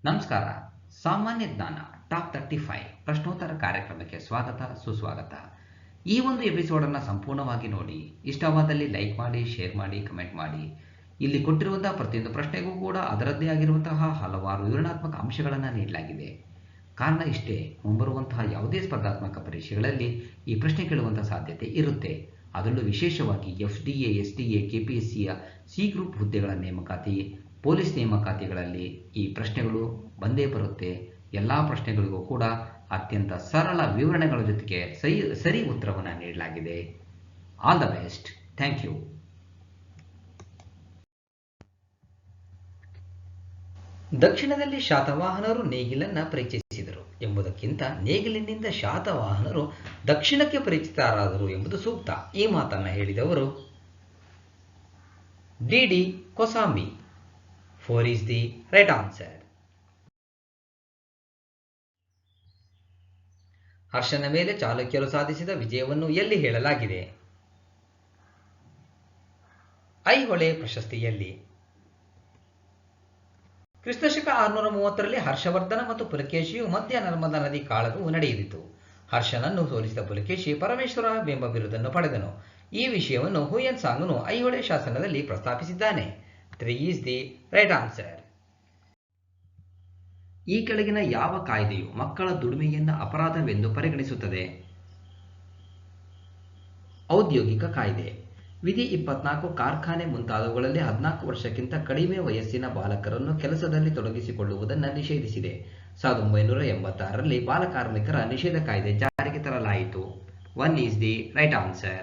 ನಮಸ್ಕಾರ. ಸಾಮಾನ್ಯ ಜ್ಞಾನ ಟಾಪ್ 35 ಪ್ರಶ್ನೋತ್ತರ ಕಾರ್ಯಕ್ರಮಕ್ಕೆ ಸ್ವಾಗತ ಸುಸ್ವಾಗತ. ಈ ಒಂದು ಎಪಿಸೋಡನ್ನು ಸಂಪೂರ್ಣವಾಗಿ ನೋಡಿ. ಇಷ್ಟವಾದಲ್ಲಿ ಲೈಕ್ ಮಾಡಿ, ಶೇರ್ ಮಾಡಿ, ಕಮೆಂಟ್ ಮಾಡಿ. ಇಲ್ಲಿ ಕೊಟ್ಟಿರುವಂತಹ ಪ್ರತಿಯೊಂದು ಪ್ರಶ್ನೆಗೂ ಕೂಡ ಅದರದ್ದೇ ಆಗಿರುವಂತಹ ಹಲವಾರು ವಿವರಣಾತ್ಮಕ ಅಂಶಗಳನ್ನು ನೀಡಲಾಗಿದೆ. ಕಾರಣ ಇಷ್ಟೇ, ಮುಂಬರುವಂತಹ ಯಾವುದೇ ಸ್ಪರ್ಧಾತ್ಮಕ ಪರೀಕ್ಷೆಗಳಲ್ಲಿ ಈ ಪ್ರಶ್ನೆ ಕೇಳುವಂತಹ ಸಾಧ್ಯತೆ ಇರುತ್ತೆ. ಅದರಲ್ಲೂ ವಿಶೇಷವಾಗಿ FDA, SDA, KPSCಯ ಸಿ ಗ್ರೂಪ್ ಹುದ್ದೆಗಳ ನೇಮಕಾತಿ, ಪೊಲೀಸ್ ನೇಮಕಾತಿಗಳಲ್ಲಿ ಈ ಪ್ರಶ್ನೆಗಳು ಬಂದೇ ಬರುತ್ತೆ. ಎಲ್ಲ ಪ್ರಶ್ನೆಗಳಿಗೂ ಕೂಡ ಅತ್ಯಂತ ಸರಳ ವಿವರಣೆಗಳ ಜೊತೆಗೆ ಸರಿ ಉತ್ತರವನ್ನು ನೀಡಲಾಗಿದೆ. All the best. Thank you. ದಕ್ಷಿಣದಲ್ಲಿ ಶಾತವಾಹನರು ನೇಗಿಲನ್ನು ಪರಿಚಯಿಸಿದರು ಎಂಬುದಕ್ಕಿಂತ ನೇಗಿಲಿನಿಂದ ಶಾತವಾಹನರು ದಕ್ಷಿಣಕ್ಕೆ ಪರಿಚಿತರಾದರು ಎಂಬುದು ಸೂಕ್ತ. ಈ ಮಾತನ್ನು ಹೇಳಿದವರು D Kosambi. 4 is the right answer. ಹರ್ಷನ ಮೇಲೆ ಚಾಲುಕ್ಯರು ಸಾಧಿಸಿದ ವಿಜಯವನ್ನು ಎಲ್ಲಿ ಹೇಳಲಾಗಿದೆ? ಐಹೊಳೆ ಪ್ರಶಸ್ತಿಯಲ್ಲಿ. ಕ್ರಿಸ್ತಶಕ 630ರಲ್ಲಿ ಹರ್ಷವರ್ಧನ ಮತ್ತು ಪುಲಕೇಶಿಯು ಮಧ್ಯ ನರ್ಮದಾ ನದಿ ಕಾಳಗವು ನಡೆಯಿತು. ಹರ್ಷನನ್ನು ಸೋಲಿಸಿದ ಪುಲಕೇಶಿ ಪರಮೇಶ್ವರ ಎಂಬ ಬಿರುದನ್ನು ಪಡೆದನು. ಈ ವಿಷಯವನ್ನು Hiuen ಸಾಂಗನು Aihole ಶಾಸನದಲ್ಲಿ ಪ್ರಸ್ತಾಪಿಸಿದ್ದಾನೆ. 3 is the right answer. ಈ ಕೆಳಗಿನ ಯಾವ ಕಾಯ್ದೆಯು ಮಕ್ಕಳ ದುಡಿಮೆಯನ್ನು ಅಪರಾಧವೆಂದು ಪರಿಗಣಿಸುತ್ತದೆ? ಔದ್ಯೋಗಿಕ ಕಾಯ್ದೆ. ವಿಧಿ 24 ಕಾರ್ಖಾನೆ ಮುಂತಾದವುಗಳಲ್ಲಿ 14 ವರ್ಷಕ್ಕಿಂತ ಕಡಿಮೆ ವಯಸ್ಸಿನ ಬಾಲಕರನ್ನು ಕೆಲಸದಲ್ಲಿ ತೊಡಗಿಸಿಕೊಳ್ಳುವುದನ್ನು ನಿಷೇಧಿಸಿದೆ. 1986ರಲ್ಲಿ ಬಾಲಕಾರ್ಮಿಕರ ನಿಷೇಧ ಕಾಯ್ದೆ ಜಾರಿಗೆ ತರಲಾಯಿತು. 1 is the right answer.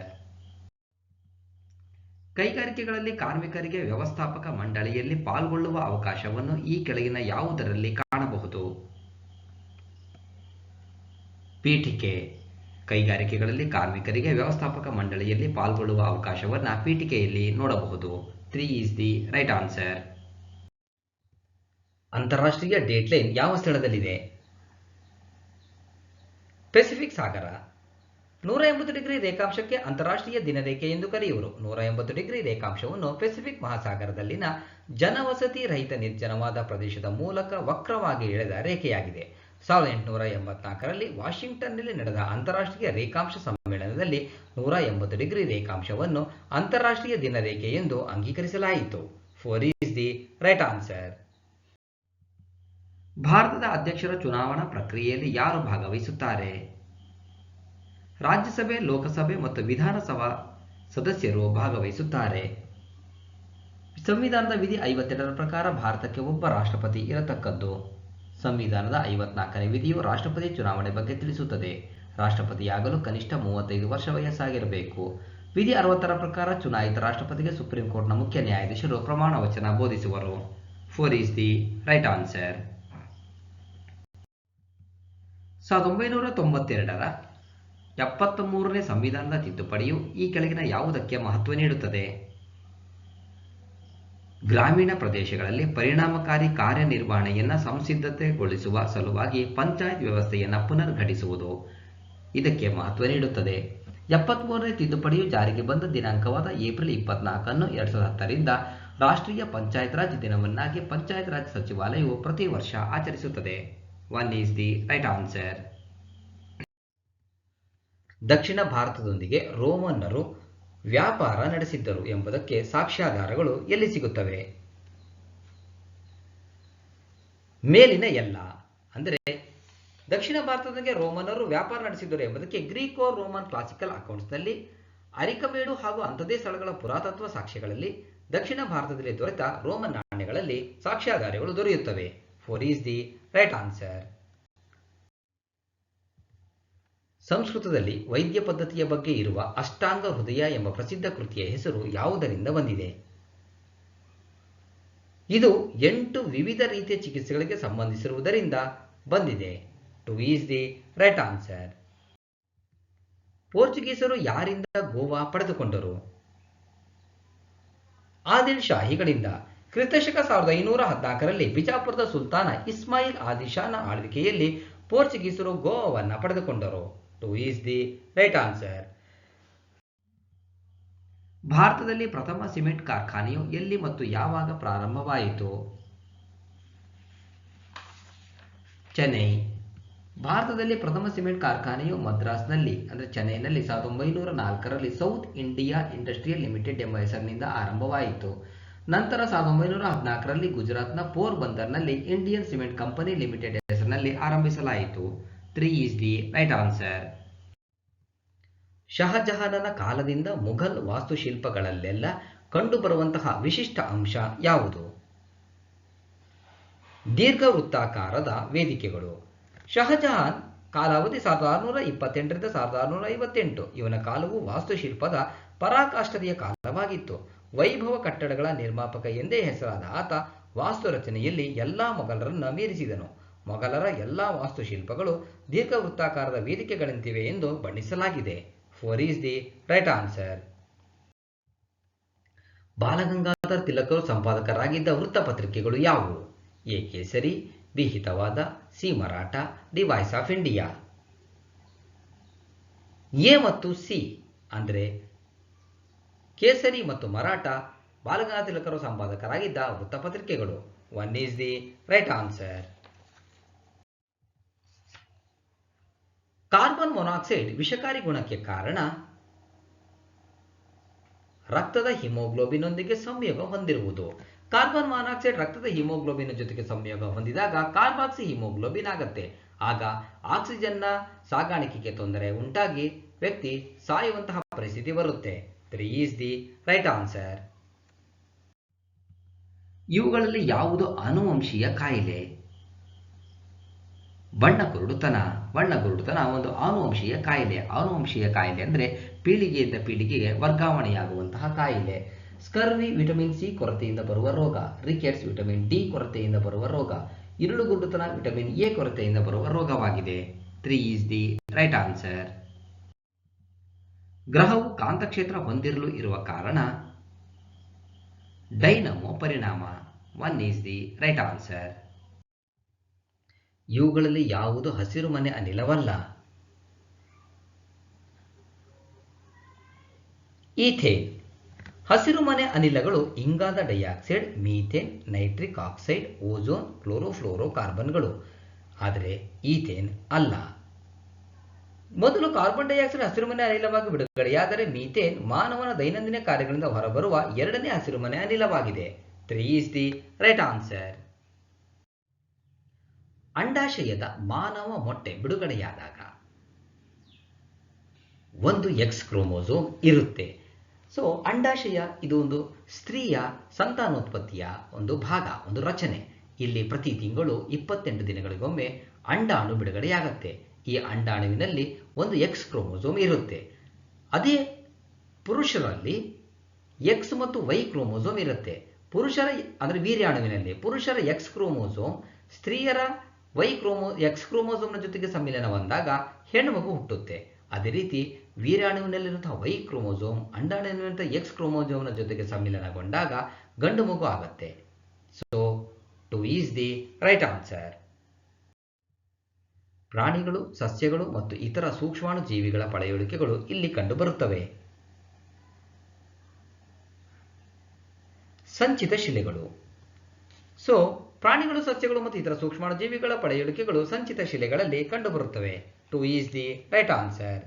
ಕೈಗಾರಿಕೆಗಳಲ್ಲಿ ಕಾರ್ಮಿಕರಿಗೆ ವ್ಯವಸ್ಥಾಪಕ ಮಂಡಳಿಯಲ್ಲಿ ಪಾಲ್ಗೊಳ್ಳುವ ಅವಕಾಶವನ್ನು ಈ ಕೆಳಗಿನ ಯಾವುದರಲ್ಲಿ ಕಾಣಬಹುದು? ಪೀಠಿಕೆ. ಕೈಗಾರಿಕೆಗಳಲ್ಲಿ ಕಾರ್ಮಿಕರಿಗೆ ವ್ಯವಸ್ಥಾಪಕ ಮಂಡಳಿಯಲ್ಲಿ ಪಾಲ್ಗೊಳ್ಳುವ ಅವಕಾಶವನ್ನು ಪೀಠಿಕೆಯಲ್ಲಿ ನೋಡಬಹುದು. 3 is the right answer. ಅಂತಾರಾಷ್ಟ್ರೀಯ ಡೇಟ್ಲೈನ್ ಯಾವ ಸ್ಥಳದಲ್ಲಿದೆ? ಪೆಸಿಫಿಕ್ ಸಾಗರ. 180 ಡಿಗ್ರಿ ರೇಖಾಂಶಕ್ಕೆ ಅಂತಾರಾಷ್ಟ್ರೀಯ ದಿನರೇಖೆ ಎಂದು ಕರೆಯುವರು. 180 ಡಿಗ್ರಿ ರೇಖಾಂಶವನ್ನು ಪೆಸಿಫಿಕ್ ಮಹಾಸಾಗರದಲ್ಲಿನ ಜನವಸತಿ ರಹಿತ ನಿರ್ಜನವಾದ ಪ್ರದೇಶದ ಮೂಲಕ ವಕ್ರವಾಗಿ ಎಳೆದ ರೇಖೆಯಾಗಿದೆ. 1884ರಲ್ಲಿ ವಾಷಿಂಗ್ಟನ್ನಲ್ಲಿ ನಡೆದ ಅಂತಾರಾಷ್ಟ್ರೀಯ ರೇಖಾಂಶ ಸಮ್ಮೇಳನದಲ್ಲಿ 180 ಡಿಗ್ರಿ ರೇಖಾಂಶವನ್ನು ಅಂತಾರಾಷ್ಟ್ರೀಯ ದಿನರೇಖೆ ಎಂದು ಅಂಗೀಕರಿಸಲಾಯಿತು. 4 is the right answer. ಭಾರತದ ಅಧ್ಯಕ್ಷರ ಚುನಾವಣಾ ಪ್ರಕ್ರಿಯೆಯಲ್ಲಿ ಯಾರು ಭಾಗವಹಿಸುತ್ತಾರೆ? ರಾಜ್ಯಸಭೆ, ಲೋಕಸಭೆ ಮತ್ತು ವಿಧಾನಸಭಾ ಸದಸ್ಯರು ಭಾಗವಹಿಸುತ್ತಾರೆ. ಸಂವಿಧಾನದ ವಿಧಿ 52ರ ಪ್ರಕಾರ ಭಾರತಕ್ಕೆ ಒಬ್ಬ ರಾಷ್ಟ್ರಪತಿ ಇರತಕ್ಕದ್ದು. ಸಂವಿಧಾನದ 54ನೇ ವಿಧಿಯು ರಾಷ್ಟ್ರಪತಿ ಚುನಾವಣೆ ಬಗ್ಗೆ ತಿಳಿಸುತ್ತದೆ. ರಾಷ್ಟ್ರಪತಿಯಾಗಲು ಕನಿಷ್ಠ 35 ವರ್ಷ ವಯಸ್ಸಾಗಿರಬೇಕು. ವಿಧಿ 60ರ ಪ್ರಕಾರ ಚುನಾಯಿತ ರಾಷ್ಟ್ರಪತಿಗೆ ಸುಪ್ರೀಂ ಕೋರ್ಟ್ನ ಮುಖ್ಯ ನ್ಯಾಯಾಧೀಶರು ಪ್ರಮಾಣ ವಚನ ಬೋಧಿಸುವರು. 4 is the right answer. 1992ರ 73ನೇ ಸಂವಿಧಾನದ ತಿದ್ದುಪಡಿಯು ಈ ಕೆಳಗಿನ ಯಾವುದಕ್ಕೆ ಮಹತ್ವ ನೀಡುತ್ತದೆ? ಗ್ರಾಮೀಣ ಪ್ರದೇಶಗಳಲ್ಲಿ ಪರಿಣಾಮಕಾರಿ ಕಾರ್ಯನಿರ್ವಹಣೆಯನ್ನು ಸಂಸಿದ್ಧತೆಗೊಳಿಸುವ ಸಲುವಾಗಿ ಪಂಚಾಯತ್ ವ್ಯವಸ್ಥೆಯನ್ನು ಪುನರ್ಘಟಿಸುವುದು ಇದಕ್ಕೆ ಮಹತ್ವ ನೀಡುತ್ತದೆ. 73ನೇ ತಿದ್ದುಪಡಿಯು ಜಾರಿಗೆ ಬಂದ ದಿನಾಂಕವಾದ ಏಪ್ರಿಲ್ 24 2010ರಿಂದ ರಾಷ್ಟ್ರೀಯ ಪಂಚಾಯತ್ ರಾಜ್ ದಿನವನ್ನಾಗಿ ಪಂಚಾಯತ್ ರಾಜ್ ಸಚಿವಾಲಯವು ಪ್ರತಿ ವರ್ಷ ಆಚರಿಸುತ್ತದೆ. 1 is the right answer. ದಕ್ಷಿಣ ಭಾರತದೊಂದಿಗೆ ರೋಮನ್ನರು ವ್ಯಾಪಾರ ನಡೆಸಿದ್ದರು ಎಂಬುದಕ್ಕೆ ಸಾಕ್ಷ್ಯಾಧಾರಗಳು ಎಲ್ಲಿ ಸಿಗುತ್ತವೆ? ಮೇಲಿನ ಎಲ್ಲ. ಅಂದರೆ ದಕ್ಷಿಣ ಭಾರತದೊಂದಿಗೆ ರೋಮನ್ನರು ವ್ಯಾಪಾರ ನಡೆಸಿದ್ದರು ಎಂಬುದಕ್ಕೆ ಗ್ರೀಕೋ ರೋಮನ್ ಕ್ಲಾಸಿಕಲ್ ಅಕೌಂಟ್ಸ್ನಲ್ಲಿ, ಅರಿಕಮೇಡು ಹಾಗೂ ಅಂಥದೇ ಸ್ಥಳಗಳ ಪುರಾತತ್ವ ಸಾಕ್ಷ್ಯಗಳಲ್ಲಿ, ದಕ್ಷಿಣ ಭಾರತದಲ್ಲಿ ದೊರೆತ ರೋಮನ್ ನಾಣ್ಯಗಳಲ್ಲಿ ಸಾಕ್ಷ್ಯಾಧಾರಗಳು ದೊರೆಯುತ್ತವೆ. 4 is the right answer. ಸಂಸ್ಕೃತದಲ್ಲಿ ವೈದ್ಯ ಪದ್ಧತಿಯ ಬಗ್ಗೆ ಇರುವ ಅಷ್ಟಾಂಗ ಹೃದಯ ಎಂಬ ಪ್ರಸಿದ್ಧ ಕೃತಿಯ ಹೆಸರು ಯಾವುದರಿಂದ ಬಂದಿದೆ? ಇದು 8 ವಿವಿಧ ರೀತಿಯ ಚಿಕಿತ್ಸೆಗಳಿಗೆ ಸಂಬಂಧಿಸಿರುವುದರಿಂದ ಬಂದಿದೆ. 2 is the right answer. ಪೋರ್ಚುಗೀಸರು ಯಾರಿಂದ ಗೋವಾ ಪಡೆದುಕೊಂಡರು? ಆದಿಲ್ ಶಾಹಿಗಳಿಂದ. ಕ್ರಿಸ್ತಶಕ 1514ರಲ್ಲಿ ಬಿಜಾಪುರದ ಸುಲ್ತಾನ ಇಸ್ಮಾಯಿಲ್ ಆದಿಲ್ ಶಾನ ಆಳ್ವಿಕೆಯಲ್ಲಿ ಪೋರ್ಚುಗೀಸರು ಗೋವಾವನ್ನು ಪಡೆದುಕೊಂಡರು. 2 is the right answer. ಭಾರತದಲ್ಲಿ ಪ್ರಥಮ ಸಿಮೆಂಟ್ ಕಾರ್ಖಾನೆಯು ಎಲ್ಲಿ ಮತ್ತು ಯಾವಾಗ ಪ್ರಾರಂಭವಾಯಿತು? ಚೆನ್ನೈ. ಭಾರತದಲ್ಲಿ ಪ್ರಥಮ ಸಿಮೆಂಟ್ ಕಾರ್ಖಾನೆಯು ಮದ್ರಾಸ್ನಲ್ಲಿ ಅಂದರೆ ಚೆನ್ನೈನಲ್ಲಿ 1904ರಲ್ಲಿ ಸೌತ್ ಇಂಡಿಯಾ ಇಂಡಸ್ಟ್ರಿಯಲ್ ಲಿಮಿಟೆಡ್ ಎಂಬ ಹೆಸರಿನಿಂದ ಆರಂಭವಾಯಿತು. ನಂತರ 1914ರಲ್ಲಿ ಗುಜರಾತ್ನ ಪೋರ್ಬಂದರ್ನಲ್ಲಿ ಇಂಡಿಯನ್ ಸಿಮೆಂಟ್ ಕಂಪನಿ ಲಿಮಿಟೆಡ್ ಹೆಸರಿನಲ್ಲಿ ಆರಂಭಿಸಲಾಯಿತು. 3 ಈಸ್ ದಿ ರೈಟ್ ಆನ್ಸರ್. ಶಹಜಹಾನನ ಕಾಲದಿಂದ ಮುಘಲ್ ವಾಸ್ತುಶಿಲ್ಪಗಳಲ್ಲೆಲ್ಲ ಕಂಡುಬರುವಂತಹ ವಿಶಿಷ್ಟ ಅಂಶ ಯಾವುದು? ದೀರ್ಘವೃತ್ತಾಕಾರದ ವೇದಿಕೆಗಳು. ಶಹಜಹಾನ್ ಕಾಲಾವಧಿ 1628ರಿಂದ 1658. ಇವನ ಕಾಲವು ವಾಸ್ತುಶಿಲ್ಪದ ಪರಾಕಾಷ್ಠತೆಯ ಕಾಲವಾಗಿತ್ತು. ವೈಭವ ಕಟ್ಟಡಗಳ ನಿರ್ಮಾಪಕ ಎಂದೇ ಹೆಸರಾದ ಆತ ವಾಸ್ತುರಚನೆಯಲ್ಲಿ ಎಲ್ಲಾ ಮೊಘಲರನ್ನ ಮೀರಿಸಿದನು. ಮೊಘಲರ ಎಲ್ಲಾ ವಾಸ್ತುಶಿಲ್ಪಗಳು ದೀರ್ಘವೃತ್ತಾಕಾರದ ವೇದಿಕೆಗಳಂತಿವೆ ಎಂದು ಬಣ್ಣಿಸಲಾಗಿದೆ. 4 is the right answer. Balagangadhar ತಿಲಕರು ಸಂಪಾದಕರಾಗಿದ್ದ ವೃತ್ತಪತ್ರಿಕೆಗಳು ಯಾವುವು? A Kesari, B Hitavada, C Maratha, D voice of India. A ಮತ್ತು ಸಿ ಅಂದರೆ ಕೇಸರಿ ಮತ್ತು ಮರಾಠ ಬಾಲಗಂಗಾಧರ ತಿಲಕರು ಸಂಪಾದಕರಾಗಿದ್ದ ವೃತ್ತಪತ್ರಿಕೆಗಳು. 1 is the right answer. Carbon monoxide ವಿಷಕಾರಿ ಗುಣಕ್ಕೆ ಕಾರಣ ರಕ್ತದ ಹಿಮೋಗ್ಲೋಬಿನ್ನೊಂದಿಗೆ ಸಂಯೋಗ ಹೊಂದಿರುವುದು. ಕಾರ್ಬನ್ ಮಾನಾಕ್ಸೈಡ್ ರಕ್ತದ ಹಿಮೋಗ್ಲೋಬಿನ್ ಜೊತೆಗೆ ಸಂಯೋಗ ಹೊಂದಿದಾಗ ಕಾರ್ಬಾಕ್ಸಿ ಹಿಮೋಗ್ಲೋಬಿನ್ ಆಗುತ್ತೆ. ಆಗ ಆಕ್ಸಿಜನ್ನ ಸಾಗಾಣಿಕೆಗೆ ತೊಂದರೆ ಉಂಟಾಗಿ ವ್ಯಕ್ತಿ ಸಾಯುವಂತಹ ಪರಿಸ್ಥಿತಿ ಬರುತ್ತೆ. 3 ಈಸ್ ದಿ ರೈಟ್ ಆನ್ಸರ್. ಇವುಗಳಲ್ಲಿ ಯಾವುದು ಆನುವಂಶೀಯ ಕಾಯಿಲೆ? ಬಣ್ಣಗುರುಡುತನ ಒಂದು ಆನುವಂಶೀಯ ಕಾಯಿಲೆ. ಆನುವಂಶೀಯ ಕಾಯಿಲೆ ಅಂದರೆ ಪೀಳಿಗೆಯಿಂದ ಪೀಳಿಗೆಗೆ ವರ್ಗಾವಣೆಯಾಗುವಂತಹ ಕಾಯಿಲೆ. ಸ್ಕರ್ವಿ ವಿಟಮಿನ್ ಸಿ ಕೊರತೆಯಿಂದ ಬರುವ ರೋಗ. ರಿಕೆಟ್ಸ್ ವಿಟಮಿನ್ ಡಿ ಕೊರತೆಯಿಂದ ಬರುವ ರೋಗ. ಇರುಳುಗುರುಡುತನ ವಿಟಮಿನ್ ಎ ಕೊರತೆಯಿಂದ ಬರುವ ರೋಗವಾಗಿದೆ. 3 ಈಸ್ ದಿ ರೈಟ್ ಆನ್ಸರ್. ಗ್ರಹವು ಕಾಂತಕ್ಷೇತ್ರ ಹೊಂದಿರಲು ಇರುವ ಕಾರಣ ಡೈನಮೋ ಪರಿಣಾಮ. 1 ಈಸ್ ದಿ ರೈಟ್ ಆನ್ಸರ್. ಇವುಗಳಲ್ಲಿ ಯಾವುದು ಹಸಿರುಮನೆ ಅನಿಲವಲ್ಲ? ಈಥೇನ್. ಹಸಿರುಮನೆ ಅನಿಲಗಳು ಇಂಗಾದ dioxide, methane, nitric oxide, ozone, ಕ್ಲೋರೋಫ್ಲೋರೋ ಕಾರ್ಬನ್ಗಳು. ಆದರೆ ಈಥೇನ್ ಅಲ್ಲ. ಮೊದಲು ಕಾರ್ಬನ್ ಡೈಆಕ್ಸೈಡ್ ಹಸಿರುಮನೆ ಅನಿಲವಾಗಿ ಬಿಡುಗಡೆಯಾದರೆ ಮೀಥೇನ್ ಮಾನವನ ದೈನಂದಿನ ಕಾರ್ಯಗಳಿಂದ ಹೊರಬರುವ ಎರಡನೇ ಹಸಿರುಮನೆ ಅನಿಲವಾಗಿದೆ. 3 ಈಸ್ ದಿ ರೈಟ್ ಆನ್ಸರ್. ಅಂಡಾಶಯದ ಮಾನವ ಮೊಟ್ಟೆ ಬಿಡುಗಡೆಯಾದಾಗ ಒಂದು ಎಕ್ಸ್ ಕ್ರೋಮೋಸೋಮ್ ಇರುತ್ತೆ. ಸೊ ಅಂಡಾಶಯ ಇದು ಒಂದು ಸ್ತ್ರೀಯ ಸಂತಾನೋತ್ಪತ್ತಿಯ ಒಂದು ಭಾಗ, ಒಂದು ರಚನೆ. ಇಲ್ಲಿ ಪ್ರತಿ ತಿಂಗಳು 28 ದಿನಗಳಿಗೊಮ್ಮೆ ಅಂಡಾಣು ಬಿಡುಗಡೆಯಾಗತ್ತೆ. ಈ ಅಂಡಾಣುವಿನಲ್ಲಿ ಒಂದು ಎಕ್ಸ್ ಕ್ರೋಮೋಸೋಮ್ ಇರುತ್ತೆ. ಅದೇ ಪುರುಷರಲ್ಲಿ ಎಕ್ಸ್ ಮತ್ತು ವೈ ಕ್ರೋಮೋಸೋಮ್ ಇರುತ್ತೆ. ಪುರುಷರ ಅಂದರೆ ವೀರ್ಯಾಣುವಿನಲ್ಲಿ ಪುರುಷರ ಎಕ್ಸ್ ಕ್ರೋಮೋಸೋಮ್ ಸ್ತ್ರೀಯರ ಎಕ್ಸ್ ಕ್ರೋಮೋಸೋಮ್ನ ಜೊತೆಗೆ ಸಮ್ಮಿಲನ ಹೊಂದಾಗ ಹೆಣ್ಣು ಮಗು ಹುಟ್ಟುತ್ತೆ. ಅದೇ ರೀತಿ ವೀರ್ಯಾಣುವಿನಲ್ಲಿರುವಂತಹ ವೈ ಕ್ರೋಮೋಸೋಮ್ ಅಂಡಾಣುವಿನಂತಹ ಎಕ್ಸ್ ಕ್ರೋಮೋಸೋಮ್ನ ಜೊತೆಗೆ ಸಮ್ಮಿಲನಗೊಂಡಾಗ ಗಂಡು ಮಗು ಆಗುತ್ತೆ. So 2 is the right answer. ಪ್ರಾಣಿಗಳು, ಸಸ್ಯಗಳು ಮತ್ತು ಇತರ ಸೂಕ್ಷ್ಮಾಣು ಜೀವಿಗಳ ಪಳೆಯುಳಿಕೆಗಳು ಇಲ್ಲಿ ಕಂಡುಬರುತ್ತವೆ. ಸಂಚಿತ ಶಿಲೆಗಳು. ಸೊ ಪ್ರಾಣಿಗಳು, ಸಸ್ಯಗಳು ಮತ್ತು ಇತರ ಸೂಕ್ಷ್ಮಾಣು ಜೀವಿಗಳ ಪಳೆಯುಳಿಕೆಗಳು ಸಂಚಿತ ಶಿಲೆಗಳಲ್ಲಿ ಕಂಡುಬರುತ್ತವೆ. 2 ಈಸ್ ದಿ ರೈಟ್ ಆನ್ಸರ್.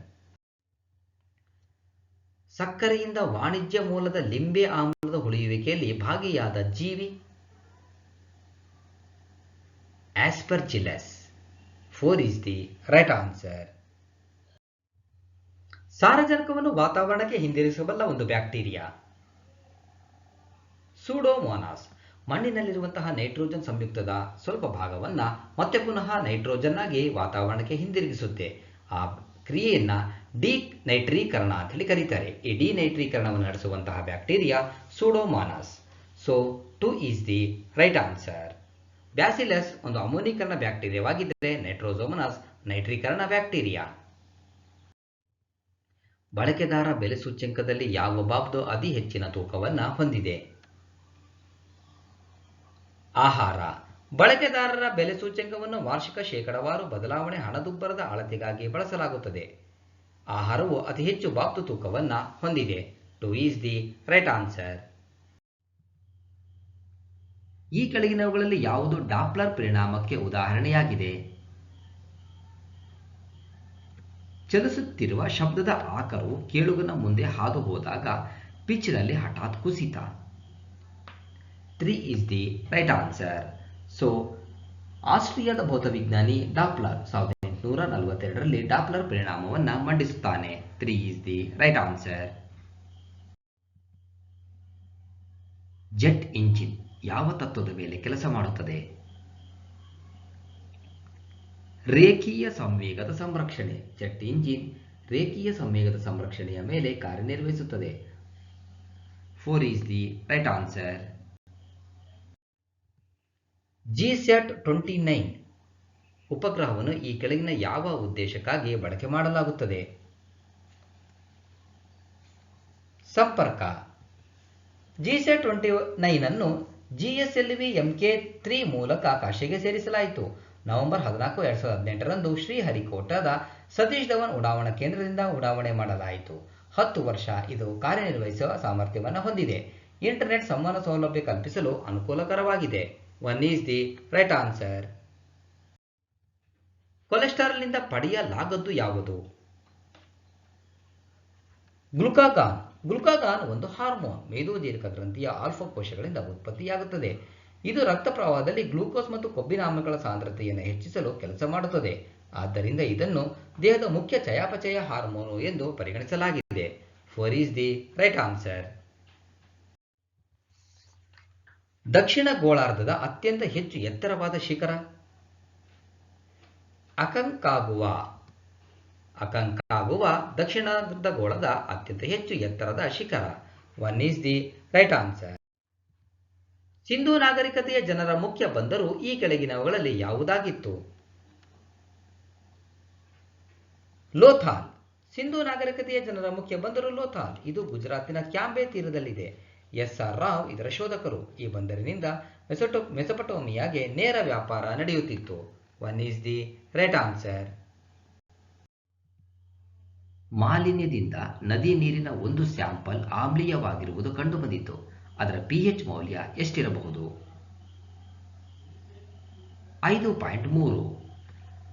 ಸಕ್ಕರೆಯಿಂದ ವಾಣಿಜ್ಯ ಮೂಲದ ಲಿಂಬೆ ಆಮ್ಲದ ಉಳಿಯುವಿಕೆಯಲ್ಲಿ ಭಾಗಿಯಾದ ಜೀವಿ ಆಸ್ಪರ್ಜಿಲ್ಲಸ್. 4 ಈಸ್ ದಿ ರೈಟ್ ಆನ್ಸರ್. ಸಾರಜನಕವನ್ನು ವಾತಾವರಣಕ್ಕೆ ಹಿಂದಿರುಗಿಸಬಲ್ಲ ಒಂದು ಬ್ಯಾಕ್ಟೀರಿಯಾ ಸೂಡೋಮೋನಾಸ್. ಮಣ್ಣಿನಲ್ಲಿರುವಂತಹ ನೈಟ್ರೋಜನ್ ಸಂಯುಕ್ತದ ಸ್ವಲ್ಪ ಭಾಗವನ್ನ ಮತ್ತೆ ಪುನಃ ನೈಟ್ರೋಜನ್ ಆಗಿ ವಾತಾವರಣಕ್ಕೆ ಹಿಂದಿರುಗಿಸುತ್ತೆ. ಆ ಕ್ರಿಯೆಯನ್ನ ಡಿನೈಟ್ರೀಕರಣ ಅಂತ ಹೇಳಿ ಕರೀತಾರೆ. ಈ ಡಿನೈಟ್ರೀಕರಣವನ್ನು ನಡೆಸುವಂತಹ bacteria Pseudomonas. So 2 is the right answer. Bacillus ಒಂದು ಅಮೋನೀಕರಣ ಬ್ಯಾಕ್ಟೀರಿಯಾವಾಗಿದ್ದರೆ ನೈಟ್ರೋಸೋಮೋನಾಸ್ ನೈಟ್ರೀಕರಣ ಬ್ಯಾಕ್ಟೀರಿಯಾ. ಬಳಕೆದಾರ ಬೆಲೆ ಸೂಚ್ಯಂಕದಲ್ಲಿ ಯಾವ ಬಾಬ್ದು ಅತಿ ಹೆಚ್ಚಿನ ತೂಕವನ್ನ ಹೊಂದಿದೆ? ಆಹಾರ. ಬಳಕೆದಾರರ ಬೆಲೆ ಸೂಚ್ಯಂಕವನ್ನು ವಾರ್ಷಿಕ ಶೇಕಡಾವಾರು ಬದಲಾವಣೆ ಹಣದುಬ್ಬರದ ಅಳತೆಗಾಗಿ ಬಳಸಲಾಗುತ್ತದೆ. ಆಹಾರವು ಅತಿ ಹೆಚ್ಚು ಬಾಬ್ದು ತೂಕವನ್ನ ಹೊಂದಿದೆ. 2 ಈಸ್ ದಿ ರೈಟ್ ಆನ್ಸರ್. ಈ ಕೆಳಗಿನವುಗಳಲ್ಲಿ ಯಾವುದು ಡಾಪ್ಲರ್ ಪರಿಣಾಮಕ್ಕೆ ಉದಾಹರಣೆಯಾಗಿದೆ? ಚಲಿಸುತ್ತಿರುವ ಶಬ್ದದ ಆಕಾರವು ಕೇಳುಗನ ಮುಂದೆ ಹಾದು ಹೋದಾಗ ಪಿಚ್ನಲ್ಲಿ ಹಠಾತ್ ಕುಸಿತ. 3 is the right answer. So ಆಸ್ಟ್ರಿಯಾದ ಭೌತವಿಜ್ಞಾನಿ ಡಾಪ್ಲರ್ 1842ರಲ್ಲಿ ಡಾಪ್ಲರ್ ಪರಿಣಾಮವನ್ನು ಮಂಡಿಸುತ್ತಾನೆ. 3 is the right answer. Jet engine ಯಾವ ತತ್ವದ ಮೇಲೆ ಕೆಲಸ ಮಾಡುತ್ತದೆ? ರೇಖೀಯ ಸಂವೇಗದ ಸಂರಕ್ಷಣೆ. ಜೆಟ್ ಇಂಜಿನ್ ರೇಖೀಯ ಸಂವೇಗದ ಸಂರಕ್ಷಣೆಯ ಮೇಲೆ ಕಾರ್ಯನಿರ್ವಹಿಸುತ್ತದೆ. 4 is the right answer. GSAT-29 ಉಪಗ್ರಹವನ್ನು ಈ ಕೆಳಗಿನ ಯಾವ ಉದ್ದೇಶಕ್ಕಾಗಿ ಬಳಕೆ ಮಾಡಲಾಗುತ್ತದೆ? ಸಂಪರ್ಕ. GSAT-29 ಅನ್ನು GSLV MK3 ಮೂಲಕ ಆಕಾಶಕ್ಕೆ ಸೇರಿಸಲಾಯಿತು. ನವೆಂಬರ್ 14, 2018ರಂದು ಶ್ರೀಹರಿಕೋಟಾದ ಸತೀಶ್ ಧವನ್ ಉಡಾವಣಾ ಕೇಂದ್ರದಿಂದ ಉಡಾವಣೆ ಮಾಡಲಾಯಿತು. 10 ವರ್ಷ ಇದು ಕಾರ್ಯನಿರ್ವಹಿಸುವ ಸಾಮರ್ಥ್ಯವನ್ನು ಹೊಂದಿದೆ. ಇಂಟರ್ನೆಟ್ ಸಂವಹನ ಸೌಲಭ್ಯ ಕಲ್ಪಿಸಲು ಅನುಕೂಲಕರವಾಗಿದೆ. 1 is the right answer. ಕೊಲೆಸ್ಟರಾಲ್ನಿಂದ ಪಡೆಯಲಾಗದ್ದು ಯಾವುದು? ಗ್ಲುಕಾಗಾನ್. ಗ್ಲುಕಾಗಾನ್ ಒಂದು ಹಾರ್ಮೋನ್. ಮೇದೋದೀರ್ಘ ಗ್ರಂಥಿಯ ಆಲ್ಫಾ ಕೋಶಗಳಿಂದ ಉತ್ಪತ್ತಿಯಾಗುತ್ತದೆ. ಇದು ರಕ್ತ ಪ್ರವಾಹದಲ್ಲಿ ಗ್ಲೂಕೋಸ್ ಮತ್ತು ಕೊಬ್ಬಿನ ಆಮ್ಲಗಳ ಸಾಂದ್ರತೆಯನ್ನು ಹೆಚ್ಚಿಸಲು ಕೆಲಸ ಮಾಡುತ್ತದೆ. ಆದ್ದರಿಂದ ಇದನ್ನು ದೇಹದ ಮುಖ್ಯ ಚಯಾಪಚಯ ಹಾರ್ಮೋನು ಎಂದು ಪರಿಗಣಿಸಲಾಗಿದೆ. 4 is the right answer. ದಕ್ಷಿಣ ಗೋಳಾರ್ಧದ ಅತ್ಯಂತ ಹೆಚ್ಚು ಎತ್ತರವಾದ ಶಿಖರ? ಅಕಂಕಾಗುವಾ. ಅಕಂಕಾಗುವಾ ದಕ್ಷಿಣಾರ್ಧಗೋಳದ ಅತ್ಯಂತ ಹೆಚ್ಚು ಎತ್ತರದ ಶಿಖರ. 1 is the right answer. Sindhu ನಾಗರಿಕತೆಯ ಜನರ ಮುಖ್ಯ ಬಂದರು ಈ ಕೆಳಗಿನವುಗಳಲ್ಲಿ ಯಾವುದಾಗಿತ್ತು? ಲೋಥಾಲ್. ಸಿಂಧೂ ನಾಗರಿಕತೆಯ ಜನರ ಮುಖ್ಯ ಬಂದರು ಲೋಥಾಲ್. ಇದು ಗುಜರಾತಿನ ಕ್ಯಾಂಬೆ ತೀರದಲ್ಲಿದೆ. SR ರಾವ್ ಇದರ ಶೋಧಕರು. ಈ ಬಂದರಿನಿಂದ ಮೆಸೊಪಟೋಮಿಯಾಗೆ ನೇರ ವ್ಯಾಪಾರ ನಡೆಯುತ್ತಿತ್ತು. 1 is the right answer. ಮಾಲಿನ್ಯದಿಂದ ನದಿ ನೀರಿನ ಒಂದು ಸ್ಯಾಂಪಲ್ ಆಮ್ಲೀಯವಾಗಿರುವುದು ಕಂಡುಬಂದಿತ್ತು. ಅದರ pH ಮೌಲ್ಯ ಎಷ್ಟಿರಬಹುದು? 5.3.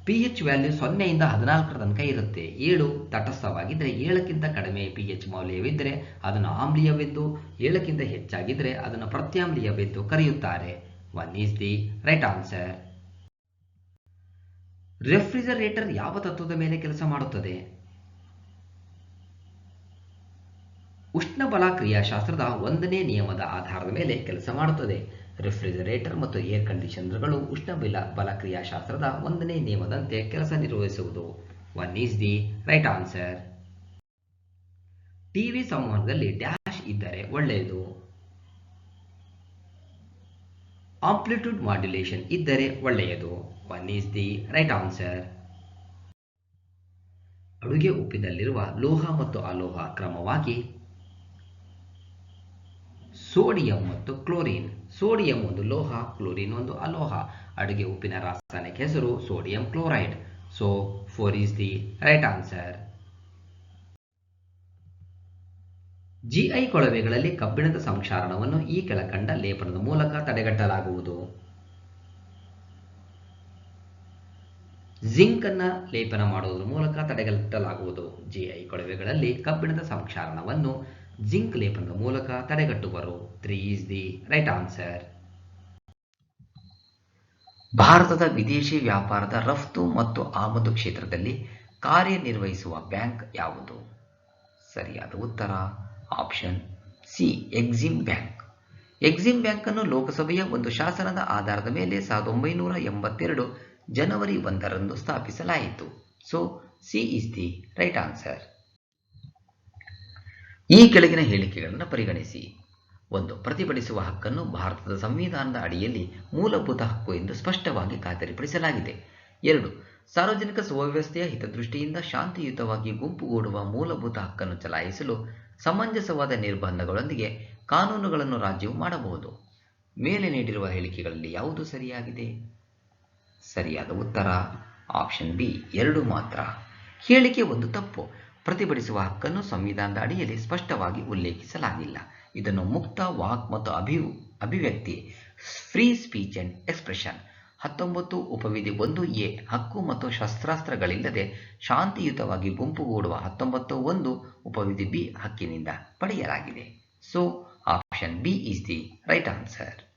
pH ವ್ಯಾಲ್ಯೂ 0 ಇಂದ 14 ತನಕ ಇರುತ್ತೆ. 7 ತಟಸ್ಥವಾಗಿದ್ದರೆ 7ಕ್ಕಿಂತ ಕಡಿಮೆ pH ಮೌಲ್ಯವಿದ್ದರೆ ಅದನ್ನು ಆಮ್ಲೀಯವೆಂದು, 7ಕ್ಕಿಂತ ಹೆಚ್ಚಾಗಿದ್ದರೆ ಅದನ್ನು ಪ್ರತ್ಯಾಮ್ಲೀಯವೆಂದು ಕರೆಯುತ್ತಾರೆ. 1 is the right answer. Refrigerator ಯಾವ ತತ್ವದ ಮೇಲೆ ಕೆಲಸ ಮಾಡುತ್ತದೆ? ಉಷ್ಣಬಲ ಕ್ರಿಯಾಶಾಸ್ತ್ರದ 1ನೇ ನಿಯಮದ ಆಧಾರದ ಮೇಲೆ ಕೆಲಸ ಮಾಡುತ್ತದೆ. ರೆಫ್ರಿಜರೇಟರ್ ಮತ್ತು ಏರ್ ಕಂಡೀಷನರ್ಗಳು ಉಷ್ಣಬಲ ಕ್ರಿಯಾಶಾಸ್ತ್ರದ 1ನೇ ನಿಯಮದಂತೆ ಕೆಲಸ ನಿರ್ವಹಿಸುವುದು. 1 is the right answer. TV ಸಂವಹನದಲ್ಲಿ ಡ್ಯಾಶ್ ಇದ್ದರೆ ಒಳ್ಳೆಯದು. ಆಂಪ್ಲಿಟ್ಯೂಡ್ ಮಾಡ್ಯುಲೇಷನ್ ಇದ್ದರೆ ಒಳ್ಳೆಯದು. 1 is the right answer. ಅಡುಗೆ ಉಪ್ಪಿನಲ್ಲಿರುವ ಲೋಹ ಮತ್ತು ಅಲೋಹ ಕ್ರಮವಾಗಿ ಸೋಡಿಯಂ ಮತ್ತು ಕ್ಲೋರಿನ್. ಸೋಡಿಯಂ ಒಂದು ಲೋಹ, ಕ್ಲೋರಿನ್ ಒಂದು ಅಲೋಹ. ಅಡುಗೆ ಉಪ್ಪಿನ ರಾಸಾಯನಿಕ ಹೆಸರು sodium chloride. So 4 is the right answer. GI ಕೊಳವೆಗಳಲ್ಲಿ ಕಬ್ಬಿಣದ ಸಂಕ್ಷಾರಣವನ್ನು ಈ ಕೆಳಕಂಡ ಲೇಪನದ ಮೂಲಕ ತಡೆಗಟ್ಟಲಾಗುವುದು. ಜಿಂಕ್ ಅನ್ನ ಲೇಪನ ಮಾಡುವುದರ ಮೂಲಕ ತಡೆಗಟ್ಟಲಾಗುವುದು. GI ಕೊಳವೆಗಳಲ್ಲಿ ಕಬ್ಬಿಣದ ಸಂಕ್ಷಾರಣವನ್ನು ಜಿಂಕ್ ಲೇಪನದ ಮೂಲಕ ತಡೆಗಟ್ಟುವರು. 3 is the right answer. ಭಾರತದ ವಿದೇಶಿ ವ್ಯಾಪಾರದ ರಫ್ತು ಮತ್ತು ಆಮದು ಕ್ಷೇತ್ರದಲ್ಲಿ ಕಾರ್ಯನಿರ್ವಹಿಸುವ ಬ್ಯಾಂಕ್ ಯಾವುದು? ಸರಿಯಾದ ಉತ್ತರ option C, Exim bank. Exim bank ಅನ್ನು ಲೋಕಸಭೆಯ ಒಂದು ಶಾಸನದ ಆಧಾರದ ಮೇಲೆ 1982 ಜನವರಿ 1ರಂದು ಸ್ಥಾಪಿಸಲಾಯಿತು. So C is the right answer. ಈ ಕೆಳಗಿನ ಹೇಳಿಕೆಗಳನ್ನು ಪರಿಗಣಿಸಿ. 1. ಪ್ರತಿಭಟಿಸುವ ಹಕ್ಕನ್ನು ಭಾರತದ ಸಂವಿಧಾನದ ಅಡಿಯಲ್ಲಿ ಮೂಲಭೂತ ಹಕ್ಕು ಎಂದು ಸ್ಪಷ್ಟವಾಗಿ ಖಾತರಿಪಡಿಸಲಾಗಿದೆ. 2. ಸಾರ್ವಜನಿಕ ಸುವ್ಯವಸ್ಥೆಯ ಹಿತದೃಷ್ಟಿಯಿಂದ ಶಾಂತಿಯುತವಾಗಿ ಗುಂಪುಗೂಡುವ ಮೂಲಭೂತ ಹಕ್ಕನ್ನು ಚಲಾಯಿಸಲು ಸಮಂಜಸವಾದ ನಿರ್ಬಂಧಗಳೊಂದಿಗೆ ಕಾನೂನುಗಳನ್ನು ರಾಜ್ಯವು ಮಾಡಬಹುದು. ಮೇಲೆ ನೀಡಿರುವ ಹೇಳಿಕೆಗಳಲ್ಲಿ ಯಾವುದು ಸರಿಯಾಗಿದೆ? ಸರಿಯಾದ ಉತ್ತರ ಆಪ್ಷನ್ ಬಿ, 2 ಮಾತ್ರ. ಹೇಳಿಕೆ 1 ತಪ್ಪು. ಪ್ರತಿಭಟಿಸುವ ಹಕ್ಕನ್ನು ಸಂವಿಧಾನದ ಅಡಿಯಲ್ಲಿ ಸ್ಪಷ್ಟವಾಗಿ ಉಲ್ಲೇಖಿಸಲಾಗಿಲ್ಲ. ಇದನ್ನು ಮುಕ್ತ ವಾಕ್ ಮತ್ತು ಅಭಿವ್ಯಕ್ತಿ, free speech and expression 19 ಉಪವಿಧಿ 1A ಹಕ್ಕು ಮತ್ತು ಶಸ್ತ್ರಾಸ್ತ್ರಗಳಿಲ್ಲದೆ ಶಾಂತಿಯುತವಾಗಿ ಗುಂಪುಗೂಡುವ 19.1 ಉಪವಿಧಿ B ಹಕ್ಕಿನಿಂದ ಪಡೆಯಲಾಗಿದೆ. So option B is the right answer.